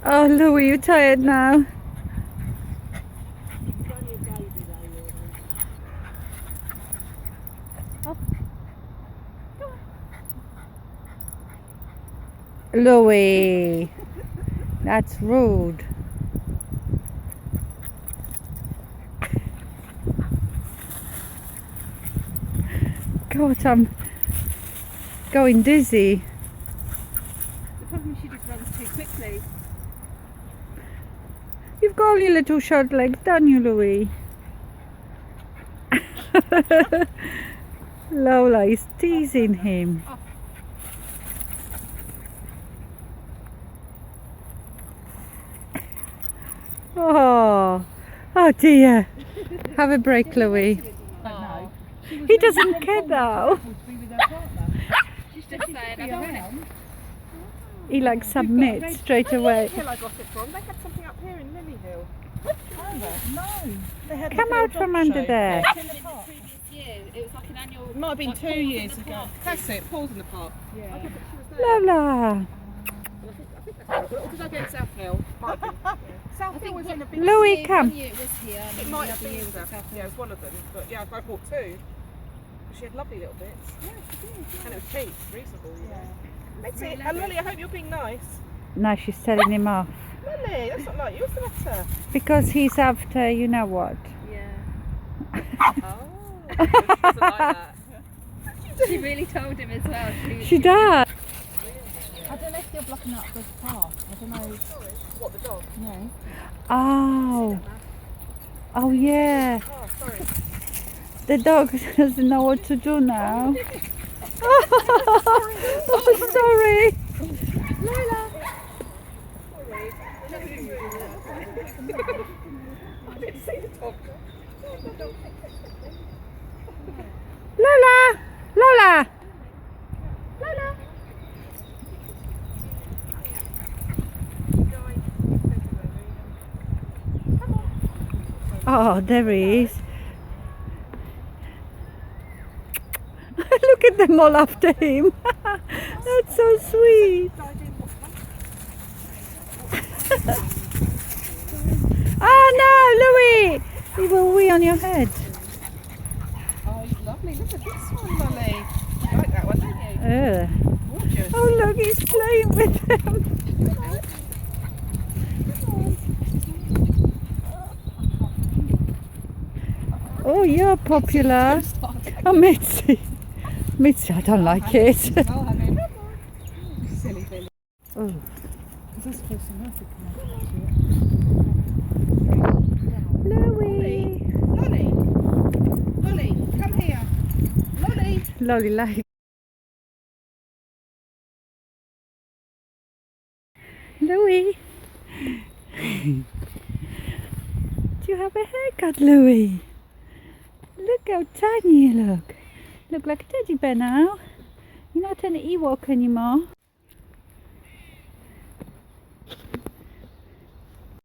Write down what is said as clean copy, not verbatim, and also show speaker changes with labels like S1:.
S1: Oh, Louie, you tired now? Louie, that's rude. God, I'm going dizzy.
S2: The problem is she just runs too quickly.
S1: You've got only little short legs, don't you, Louie? Lola is teasing him. Oh, oh dear. Have a break, Louie.
S2: Oh.
S1: He doesn't care though.
S2: She's just saying, I don't want it.
S1: He like submits straight away.
S3: Hill I got it from. They had something up here in Lily Hill. No. They had
S1: Come out from under there.
S2: In the previous year, it was like an annual.
S3: It might have been
S2: like,
S3: 2
S2: pause in
S3: years
S2: the
S3: ago.
S2: park.
S3: That's it, Paul's in the park.
S2: Yeah.
S3: I think she was there.
S1: Lola.
S3: I think that's right. Or did I go to South Hill? Might have been. South Hill was in a big...
S1: Louie,
S2: One
S1: come.
S2: year it was here, and
S3: It
S2: then
S3: might
S2: the
S3: have
S2: other year
S3: been
S2: was at
S3: South
S2: South.
S3: Yeah, it was one of them. But yeah, I bought two. She had lovely little bits.
S2: Yeah, she did.
S3: And it was cheap, reasonable.
S2: Yeah.
S3: Mitzi, and Lily, I hope you're being nice.
S1: Now she's telling him off.
S3: Lily, that's not like you. What's the matter?
S1: Because he's after, you know what.
S2: Yeah.
S3: Oh, she doesn't like that.
S2: She really told him as well.
S1: She does.
S2: I don't know if you're blocking up this path. I don't know.
S3: What, the dog?
S2: No.
S1: Oh. Oh yeah.
S3: Oh, sorry.
S1: The dog doesn't know what to do now. Oh, sorry.
S2: Lola.
S3: I didn't see the dog.
S1: Lola. Lola.
S2: Lola.
S1: Oh, there he is. Look at them all after him. That's so sweet. Oh no, Louie! He will wee on your head.
S3: Oh, he's lovely. Look at this one, Lolly. You like that one, don't you? Gorgeous.
S1: Oh look, he's playing with them. Oh, you're popular. Oh, Mitzi. Mitzi, I don't like it.
S3: I'll have him. Silly Billy.
S1: Oh.
S3: Is this close enough to come
S1: Louie.
S3: Lolly! Lolly, come here. Lolly!
S1: Lolly like. Louie. Do you have a haircut, Louie? Look how tiny you look. Look like a teddy bear now. You're not an Ewok anymore.